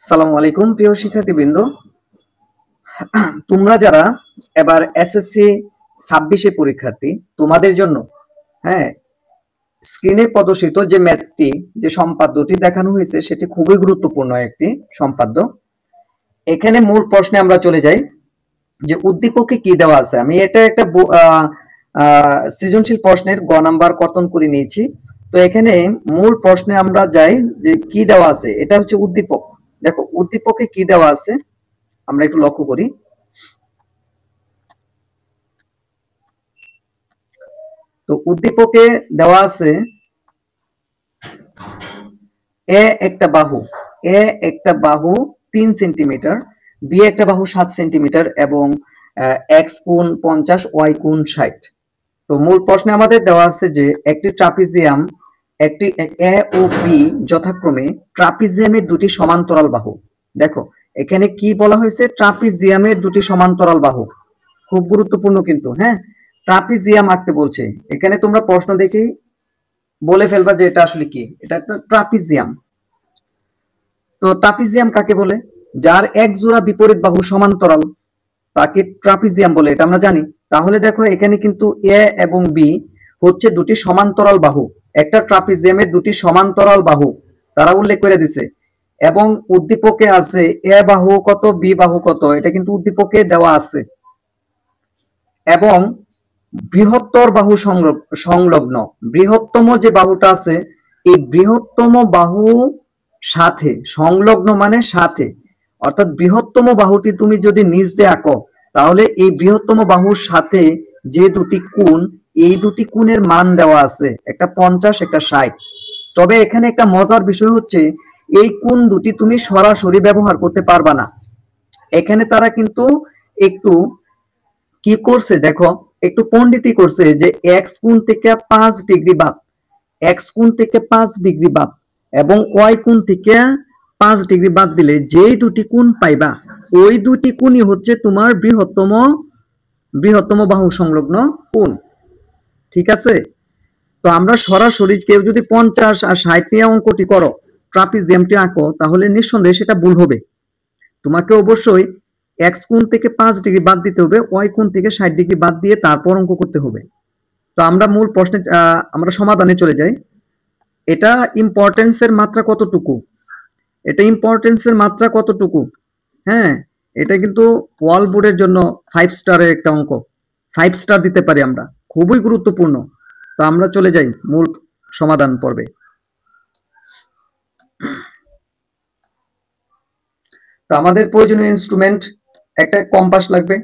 সালামু আলাইকুম প্রিয় শিক্ষার্থীবৃন্দ, তোমরা যারা এবার এসএসসি 26 পরীক্ষার্থী, তোমাদের জন্য হ্যাঁ স্ক্রিনে প্রদর্শিত যে ম্যাথটি, যে সম্পাদ্যটি দেখানো হয়েছে সেটি খুবই গুরুত্বপূর্ণ একটি সম্পাদ্য। এখানে মূল প্রশ্নে আমরা চলে যাই যে উদ্দীপকে কি দেওয়া আছে। আমি এটা একটা সৃজনশীল প্রশ্নের গ নাম্বার কর্তন করে নিয়েছি। তো এখানে মূল প্রশ্নে আমরা যাই যে কি দেওয়া আছে। এটা হচ্ছে উদ্দীপক। দেখো উদ্দীপকে কি দেওয়া আছে আমরা একটু লক্ষ্য করি। তো উদ্দীপকে দেওয়া আছে এ একটা বাহু 3 সেন্টিমিটার, বি একটা বাহু 7 সেন্টিমিটার এবং এক্স কোণ 50, ওয়াই কোণ 60। তো মূল প্রশ্নে আমাদের দেওয়া আছে যে একটি ট্রাপিজিয়াম, একটি এ ও বি যথাক্রমে ট্রাপিজিয়ামের দুটি সমান্তরাল বাহু। দেখো এখানে কি বলা হয়েছে, ট্রাপিজিয়ামের দুটি সমান্তরাল বাহু। খুব গুরুত্বপূর্ণ কিন্তু, হ্যাঁ, ট্রাপিজিয়াম আঁকতে বলছে। এখানে তোমরা প্রশ্ন দেখেই বলে ফেলবা যে এটা আসলে কি, এটা একটা ট্রাপিজিয়াম। তো ট্রাপিজিয়াম কাকে বলে? যার এক জোড়া বিপরীত বাহু সমান্তরাল তাকে ট্রাপিজিয়াম বলে, এটা আমরা জানি। তাহলে দেখো এখানে কিন্তু এ এবং বি হচ্ছে দুটি সমান্তরাল বাহু, একটা ট্রাপিজিয়ামের দুটি সমান্তরাল বাহু তারা উল্লেখ করে দিছে। এবং উদ্দীপকে আছে এ বাহু কত, বি বাহু কত, এটা কিন্তু উদ্দীপকে দেওয়া আছে। এবং বৃহত্তর বাহু সংলগ্ন, বৃহত্তম যে বাহুটা আছে এই বৃহত্তম বাহু সাথে সংলগ্ন মানে সাথে, অর্থাৎ বৃহত্তম বাহুটি তুমি যদি নিচ দিয়ে আঁকো তাহলে এই বৃহত্তম বাহুর সাথে যে দুটি কোণ, এই দুটি কোণের মান দেওয়া আছে, একটা 50 একটা 60। তবে এখানে একটা মজার বিষয় হচ্ছে এই কোণ দুটি তুমি সরাসরি ব্যবহার করতে পারবা না। এখানে তারা কিন্তু একটু কি করছে দেখো, একটু পণ্ডিতি করছে যে এক্স কোণ থেকে 5 ডিগ্রি বাদ, এক্স কোণ থেকে 5 ডিগ্রি বাদ এবং ওয়াই কোণ থেকে 5 ডিগ্রি বাদ দিলে যেই দুটি কোণ পাইবা ওই দুটি কোণই হচ্ছে তোমার বৃহত্তম বাহু সংলগ্ন কোণ। ঠিক আছে? তো আমরা সরাসরি কেউ যদি 50 আর 60 নিয়ে অঙ্কটি করো, ট্রাপিজিয়ামটি আঁকো, তাহলে নিঃসন্দেহে সেটা ভুল হবে। তোমাকে অবশ্যই এক্স কোণ থেকে 5 ডিগ্রি বাদ দিতে হবে, ওয়াই কোণ থেকে 60 ডিগ্রি বাদ দিয়ে তারপর অঙ্ক করতে হবে। তো আমরা মূল প্রশ্নে আমরা সমাধানে চলে যাই। এটা ইম্পর্টেন্সের মাত্রা কতটুকু, এটা ইম্পর্টেন্সের মাত্রা কতটুকু, হ্যাঁ, এটা কিন্তু ওয়াল বোর্ডের জন্য 5 স্টারের একটা অঙ্ক, 5 স্টার দিতে পারি আমরা, খুবই গুরুত্বপূর্ণ। তো আমরা চলে যাই মূল সমাধান পর্বে। তো আমাদের প্রয়োজনীয় ইনস্ট্রুমেন্ট, একটা কম্পাস লাগবে,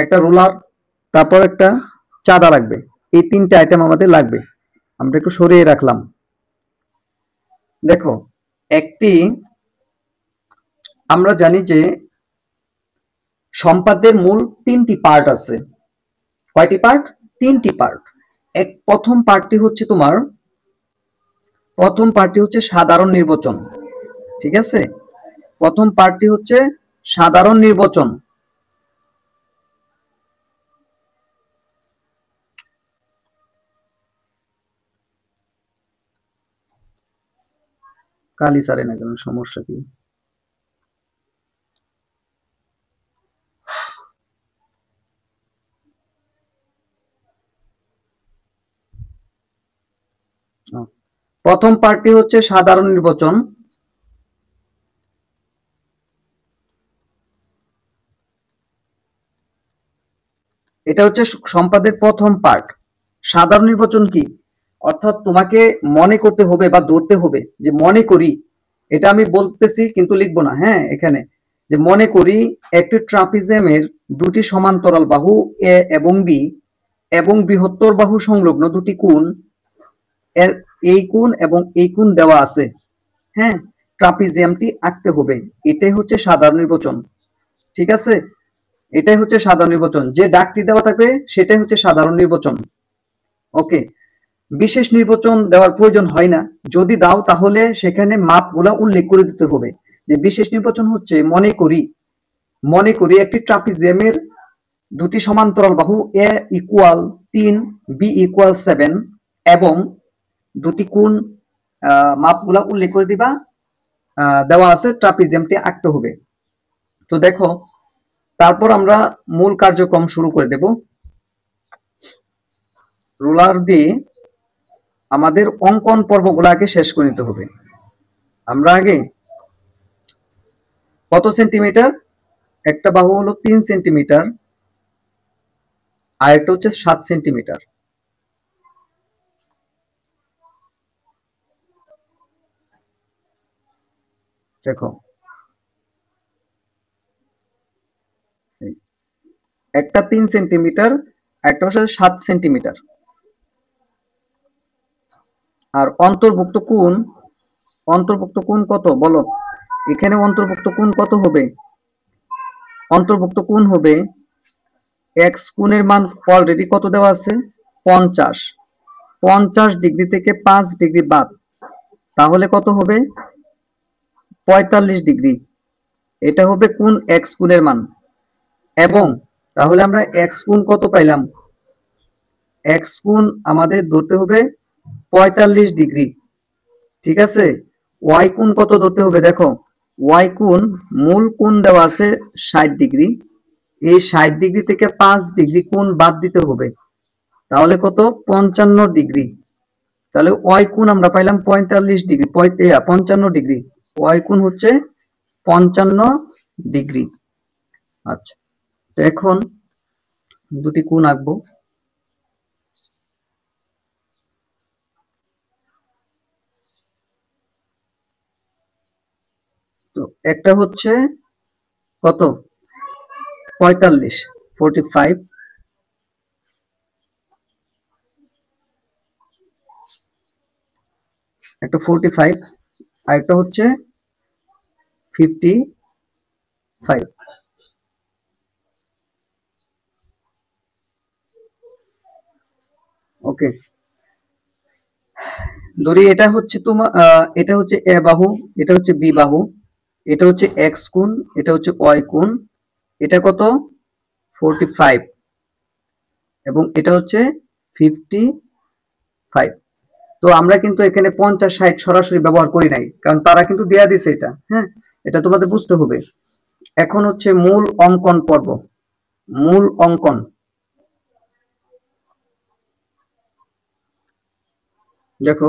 একটা রুলার, তারপর একটা চাঁদা লাগবে। এই 3টে আইটেম আমাদের লাগবে। আমরা একটু সরিয়ে রাখলাম। দেখো একটি, আমরা জানি যে সম্পাদ্যের মূল 3টি পার্ট আছে। কয়টি পার্ট? 3টি পার্ট। প্রথম পার্টটি হচ্ছে সাধারণ নির্বাচন। ঠিক আছে? প্রথম পার্টটি হচ্ছে সাধারণ নির্বাচন। কালি সারে না কেন, সমস্যা কি? প্রথম পার্টটি হচ্ছে সাধারণ নির্বাচন। এটা হচ্ছে সম্পাদের প্রথম পার্ট। সাধারণ নির্বাচন কি? অর্থাৎ তোমাকে মনে করতে হবে বা ধরতে হবে যে মনে করি, এটা আমি বলতেছি কিন্তু লিখবো না, হ্যাঁ, এখানে যে মনে করি একটি ট্রাপিজিয়ামের দুটি সমান্তরাল বাহু এ এবং বি এবং বৃহত্তর বাহু সংলগ্ন দুটি কোণ, এই কোণ এবং এই কোণ দেওয়া আছে, হ্যাঁ, ট্রাপিজিয়ামটি আঁকতে হবে। এটাই হচ্ছে সাধারণ নির্বাচন। ঠিক আছে? এটাই হচ্ছে সাধারণ নির্বাচন। যে ডাকটি দেওয়া থাকবে সেটাই হচ্ছে সাধারণ নির্বাচন। ওকে, বিশেষ নির্বাচন দেওয়ার প্রয়োজন হয় না। যদি দাও তাহলে সেখানে মাপগুলা উল্লেখ করে দিতে হবে। যে বিশেষ নির্বাচন হচ্ছে মনে করি একটি ট্রাপিজিয়ামের দুটি সমান্তরাল বাহু এ ইকুয়াল 3, বি ইকুয়াল 7 এবং দুটি কোণ, মাপগুলা উল্লেখ করে দিবা দেওয়া আছে, ট্রাপিজিয়ামটি আঁকতে হবে। তো দেখো, তারপর আমরা মূল কার্যক্রম শুরু করে দেব। রুলার দিয়ে আমাদের অঙ্কন পর্বগুলো আগে শেষ করে নিতে হবে। আমরা আগে কত সেন্টিমিটার, একটা বাহু হলো 3 সেন্টিমিটার, আর একটা হচ্ছে 7 সেন্টিমিটার। দেখো, একটা 3 সেন্টিমিটার, একটা হচ্ছে 7 সেন্টিমিটার। আর অন্তর্ভুক্ত কোণ কত বলো? এখানে অন্তর্ভুক্ত কোণ কত হবে? অন্তর্ভুক্ত কোণ হবে এক্স কোণের মান অলরেডি কত দেওয়া আছে? 50। 50 ডিগ্রি থেকে 5 ডিগ্রি বাদ, তাহলে কত হবে? 45 ডিগ্রি। এটা হবে কোণ এক্স কোণের মান। এবং তাহলে আমরা এক্স কোণ কত পাইলাম? এক্স কোণ আমাদের ধরতে হবে 45 ডিগ্রি। ঠিক আছে, ওয়াই কোণ কত ধরতে হবে? দেখো, ওয়াই কোণ, মূল কোণ দেওয়া আছে 60 ডিগ্রি, এই 60 ডিগ্রি থেকে 5 ডিগ্রি কোণ বাদ দিতে হবে, তাহলে কত? 55 ডিগ্রি। তাহলে ওয়াই কোণ আমরা পাইলাম 45 ডিগ্রি, 55 ডিগ্রি। ওয়াই কোণ হচ্ছে 55 ডিগ্রি। আচ্ছা, তো এখন দুটি কোণ আঁকবো। তো একটা হচ্ছে কত? 45, 45। একটা 45, আর একটা হচ্ছে 55। ওকে, ধরি এটা হচ্ছে তোমার, এটা হচ্ছে এ বাহু, এটা হচ্ছে বি বাহু, এটা হচ্ছে এক্স কোণ, এটা হচ্ছে ওয়াই কোণ। এটা কত? 45, এবং এটা হচ্ছে 55। তো আমরা কিন্তু এখানে 50, 60 সরাসরি ব্যবহার করি নাই, কারণ তারা কিন্তু দেয়া দিছে এটা। হ্যাঁ, এটা তোমাদের বুঝতে হবে। এখন হচ্ছে মূল অঙ্কন পর্ব। মূল অঙ্কন। দেখো,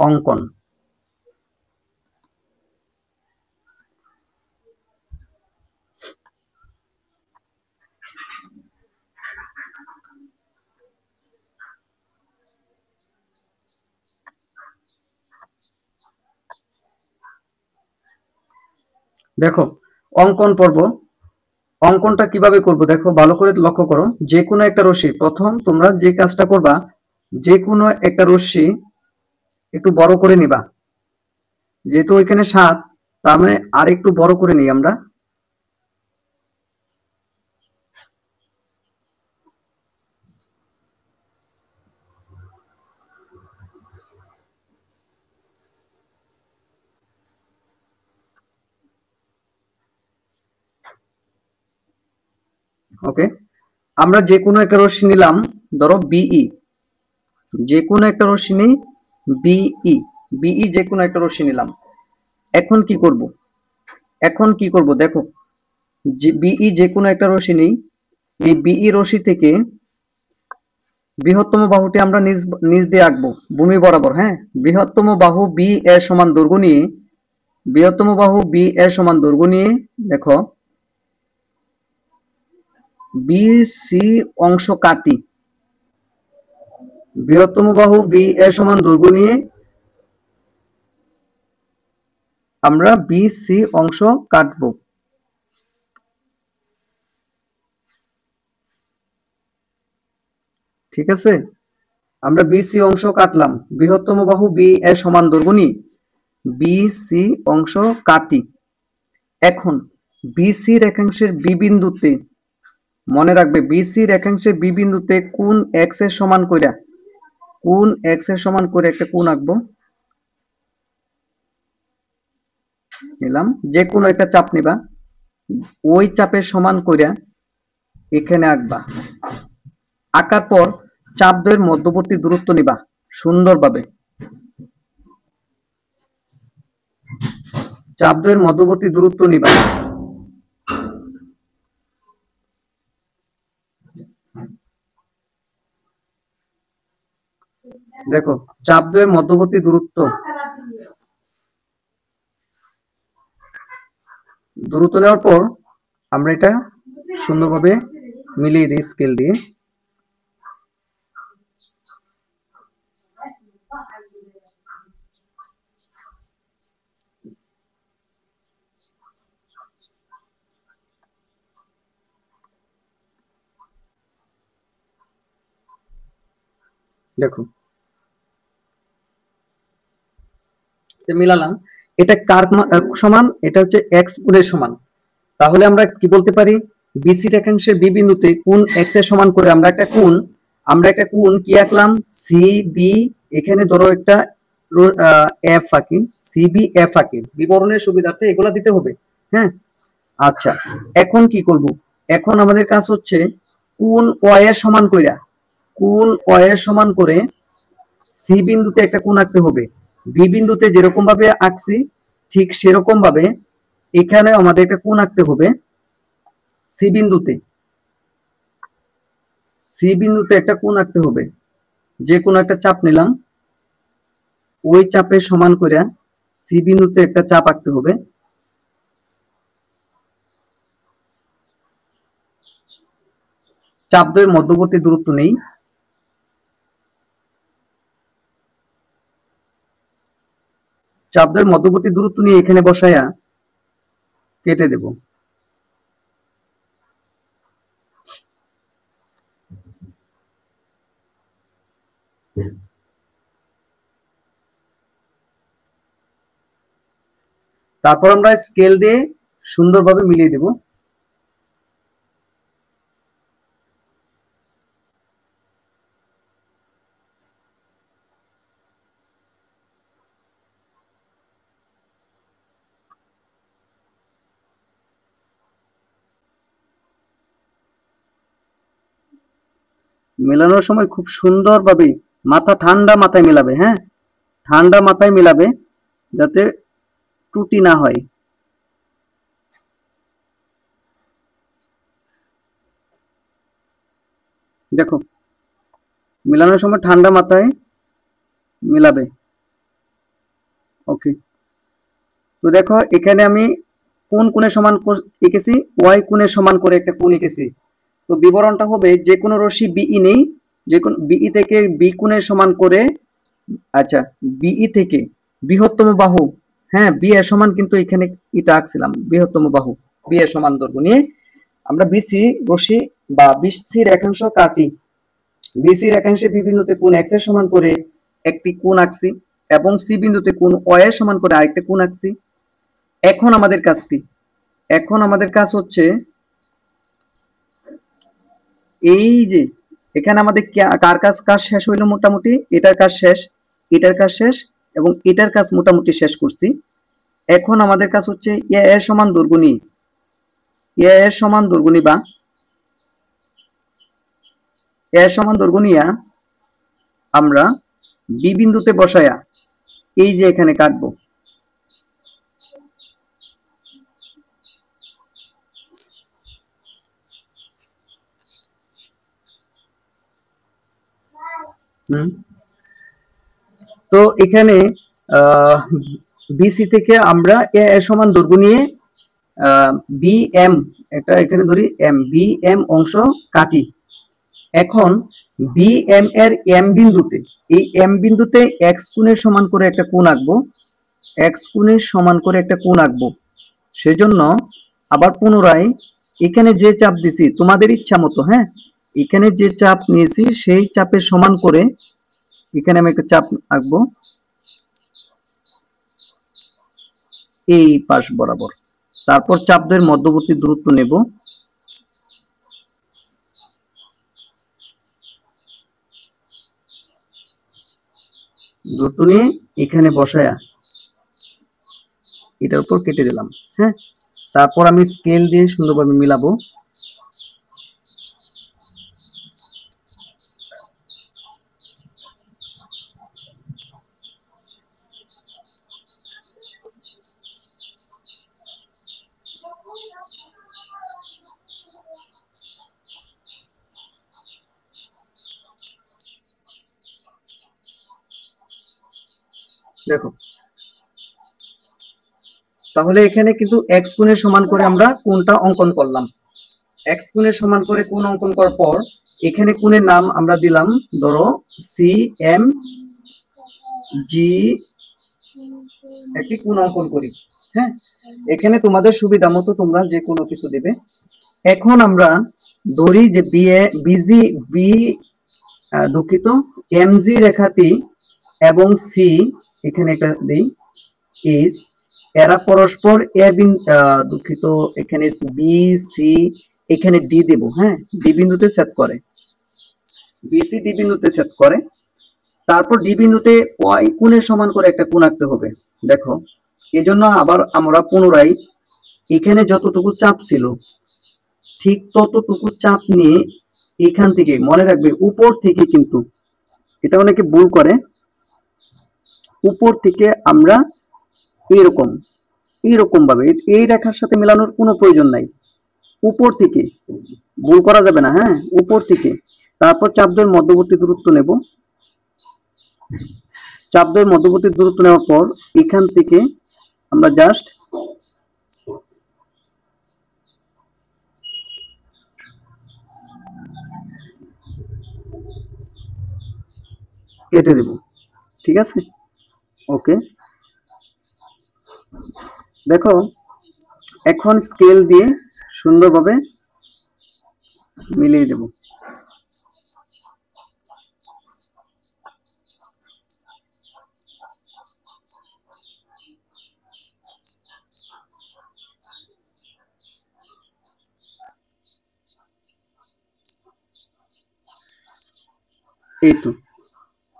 অঙ্কন। দেখো, অঙ্কন পর্ব। অঙ্কনটা কিভাবে করব দেখো, ভালো করে লক্ষ্য করো। যে কোনো একটা রশ্মি, প্রথম তোমরা যে কাজটা করবা, যে কোনো একটা রশ্মি একটু বড় করে নিবা। যেহেতু এখানে 7, তার মানে আর একটু বড় করে নিই আমরা। ওকে, আমরা যে কোনো একটা রশ্মি নিলাম, ধরো বিই। যে কোনো একটা রশ্মি নেই, বিই। বিই যে কোনো একটা রশ্মি নিলাম। এখন কি করব? এখন কি করব দেখো, যে বিই যে কোনো একটা রশ্মি নেই, এই বিই রশ্মি থেকে বৃহত্তম বাহুটি আমরা নিজ নিজ দিয়ে আঁকবো ভূমি বরাবর। হ্যাঁ, বৃহত্তম বাহু বি এর সমান দৈর্ঘ্য নিয়ে, বৃহত্তম বাহু বি এর সমান দৈর্ঘ্য নিয়ে দেখো, বি সি অংশ কাটি। বৃহত্তম বাহু বি এর সমান দৈর্ঘ্য নিয়ে আমরা বি সি অংশ কাটবো। ঠিক আছে, আমরা বি সি অংশ কাটলাম, বৃহত্তম বাহু বি এর সমান দৈর্ঘ্য নিয়ে বি সি অংশ কাটি। এখন বিসি রেখাংশের বি বিন্দুতে, মনে রাখবে, বিসি রেখাংশের বি বিন্দুতে কোণ এক্স এর সমান কইরা, কোণ এক্স এর সমান করে একটা কোণ আঁকবো। নিলাম, যে কোনো একটা চাপ নিবা, ওই চাপের সমান কইরা এখানে আঁকবা। আঁকার পর চাপ দ্বয়ের মধ্যবর্তী দূরত্ব নিবা সুন্দরভাবে। চাপ দ্বয়ের মধ্যবর্তী দূরত্ব নিবা। দেখো চাপ দ্বয়ের মধ্যবর্তী দূরত্ব নেওয়ার পর আমরা এটা সুন্দরভাবে মিলিয়ে দিই স্কেল দিয়ে। দেখো মিলালাম, এটা কার সমান, এটা হচ্ছে এক্স গুণের সমান। তাহলে আমরা কি বলতে পারি, বিসি রেখাংশের বি বিন্দুতে কোণ এক্স এর সমান করে আমরা একটা কোণ কি আঁকলাম, সি বি, এখানে ধরো একটা এফ আঁকি, সি বি এফ আঁকি, বিবরণের সুবিধার্থে এগুলা দিতে হবে। হ্যাঁ, আচ্ছা এখন কি করব, এখন আমাদের কাজ হচ্ছে কোণ ওয়াই এর সমান কইরা, কোণ ওয়াই এর সমান করে সি বিন্দুতে একটা কোণ আঁকতে হবে। বি বিন্দুতে যেরকম ভাবে আঁকছি ঠিক সেরকম ভাবে এখানে আমাদের একটা কোণ আঁকতে হবে। সি বিন্দুতে একটা কোণ আঁকতে হবে, যে কোনো একটা চাপ নিলাম, ওই চাপের সমান করে সি বিন্দুতে একটা চাপ আঁকতে হবে। চাপ দ্বয়ের মধ্যবর্তী দূরত্ব নেই, চাপ দ্বয়ের মধ্যবর্তী দূরত্ব নিয়ে এখানে বসায়া কেটে দেব। তারপর আমরা স্কেল দিয়ে সুন্দরভাবে মিলিয়ে দেব। মেলানোর সময় খুব সুন্দরভাবে ঠান্ডা মাথায় মেলাবে। হ্যাঁ, ঠান্ডা মাথায় মেলাবে যাতে ত্রুটি না হয়। দেখো মেলানোর সময় ঠান্ডা মাথায় মেলাবে। ওকে, তো দেখো এখানে আমি কোন কোণের সমান এঁকেছি, ওয়াই কোণের সমান করে একটা কোণ এঁকেছি। তো বিবরণটা হবে যে কোনো রশ্মি বিই নেই, যে কোন বিই থেকে বি কোণের সমান করে, আচ্ছা বিই থেকে বৃহত্তম বাহু, হ্যাঁ বি এর সমান, কিন্তু এখানে এটা আঁকছিলাম বৃহত্তম বাহু বি এর সমান দৈর্ঘ্য নিয়ে আমরা বিসি রশ্মি বা বিসি রেখাংশ কাটি। বিসি রেখাংশে বি বিন্দুতে কোণ এক্স এর সমান করে একটি কোণ আঁকছি এবং সি বিন্দুতে কোণ ওয়াই এর সমান করে আরেকটা কোণ আঁকছি। এখন আমাদের কাজ কি, এখন আমাদের কাজ হচ্ছে এই যে এখানে আমাদের কার কাজ শেষ হইলো, মোটামুটি এটার কাজ শেষ, এটার কাজ শেষ এবং এটার কাজ মোটামুটি শেষ করছি। এখন আমাদের কাজ হচ্ছে এ এর সমান দৈর্ঘ্য নিয়ে, এ এর সমান দৈর্ঘ্য নিবা, এ এর সমান দৈর্ঘ্য নিয়া আমরা বি বিন্দুতে বসায়া এই যে এখানে কাটবো। তো এখানে বিসি থেকে আমরা এ এর সমান দৈর্ঘ্য নিয়ে বি এম, এটা এখানে ধরি এম, বি এম অংশ কাটি। এখন বি এম এর এম বিন্দুতে, এই এম বিন্দুতে এক্স কোণের সমান করে একটা কোণ আঁকবো, এক্স কোণের সমান করে একটা কোণ আঁকবো। সেজন্য আবার পুনরায় এখানে যে চাপ দিছি তোমাদের ইচ্ছা মতো, হ্যাঁ এখানে যে চাপ নিয়েছি সেই চাপের সমান করে এখানে আমি একটা চাপ আঁকবো এই পাশ বরাবর। তারপর চাপ দ্বয়ের মধ্যবর্তী দূরত্ব নেব, দূরত্ব নিয়ে এখানে বসায়া এটার উপর কেটে দিলাম। হ্যাঁ, তারপর আমি স্কেল দিয়ে সুন্দরভাবে মিলাবো। দেখো, তাহলে এখানে কিন্তু এক্স কোণের সমান করে আমরা কোণটা অঙ্কন করলাম। এক্স কোণের সমান করে কোণ অঙ্কন করার পর এখানে কোণের নাম আমরা দিলাম, ধরো সি এম জি, একটি কোণ অঙ্কন করি। হ্যাঁ, এখানে তোমাদের সুবিধা মতো তোমরা যে কোনো কিছু দিবে। এখন আমরা ধরি যে বিজি বি, দুঃখিত, এমজি রেখাটি এবং সি, এখানে একটা দেই ইজ, এরা পরস্পর দুঃখিত, এখানে বি সি, এখানে ডি দেব। হ্যাঁ, ডি বিন্দুতে ছেদ করে, বিসি ডি বিন্দুতে ছেদ করে। তারপর ডি বিন্দুতে ওয়াই কোণের সমান করে একটা কোণ আঁকতে হবে। দেখো, এজন্য আবার আমরা পুনরায় এখানে যতটুকু চাপ ছিল ঠিক ততটুকু চাপ নিয়ে এখান থেকে, মনে রাখবে উপর থেকে, কিন্তু এটা অনেকে ভুল করে, উপর থেকে আমরা এরকম এরকম ভাবে এই রেখার সাথে মেলানোর কোনো প্রয়োজন নাই, উপর থেকে, ভুল করা যাবে না। হ্যাঁ, উপর থেকে। তারপর চাপদ্বয়ের মধ্যবর্তী দূরত্ব নেব। চাপদ্বয়ের মধ্যবর্তী দূরত্ব নেওয়ার পর এখান থেকে আমরা জাস্ট কেটে দেব। ঠিক আছে, ওকে। দেখো, এখন স্কেল দিয়ে সুন্দরভাবে মিলিয়ে দেব। এই তো,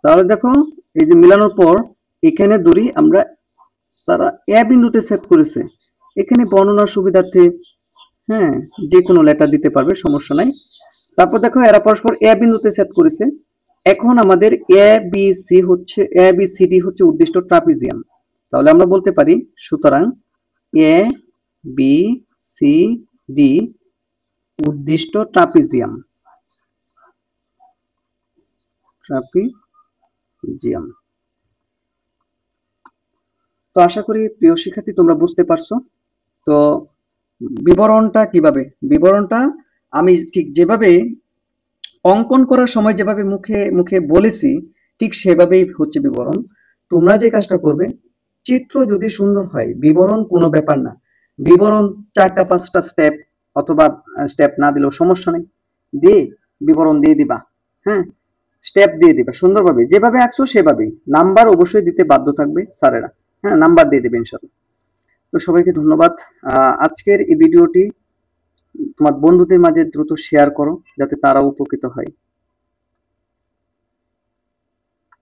তাহলে দেখো, এই যে মিলানোর পর এখানে ধরি আমরা, তারা এ বিন্দুতে সেট করেছে। এখানে বর্ণনার সুবিধার্থে হ্যাঁ যে কোনো লেটার দিতে পারবে, সমস্যা নাই। তারপর দেখো, এরা পরস্পর এ বিন্দুতে সেট করেছে। এখন আমাদের এ বি সি ডি হচ্ছে উদ্দিষ্ট ট্রাপিজিয়াম। তাহলে আমরা বলতে পারি, সুতরাং A B C D উদ্দিষ্ট trapezium. তো আশা করি প্রিয় শিক্ষার্থী তোমরা বুঝতে পারছো। তো বিবরণটা আমি ঠিক যেভাবে অঙ্কন করার সময় যেভাবে মুখে মুখে বলেছি ঠিক সেভাবেই হচ্ছে বিবরণ। তোমরা যে কাজটা করবে, চিত্র যদি সুন্দর হয়, বিবরণ কোনো ব্যাপার না। বিবরণ 4টা 5টা স্টেপ, অথবা স্টেপ না দিলেও সমস্যা নেই, দিয়ে বিবরণ দিয়ে দিবা। হ্যাঁ, স্টেপ দিয়ে দিবা সুন্দরভাবে, যেভাবে আঁকছো সেভাবেই। নাম্বার অবশ্যই দিতে বাধ্য থাকবে স্যারেরা। হ্যাঁ, নাম্বার দিয়ে দেবে ইনশাআল্লাহ। তো সবাইকে ধন্যবাদ। আজকের এই ভিডিওটি তোমার বন্ধুদের মাঝে দ্রুত শেয়ার করো, যাতে তারাও উপকৃত হয়।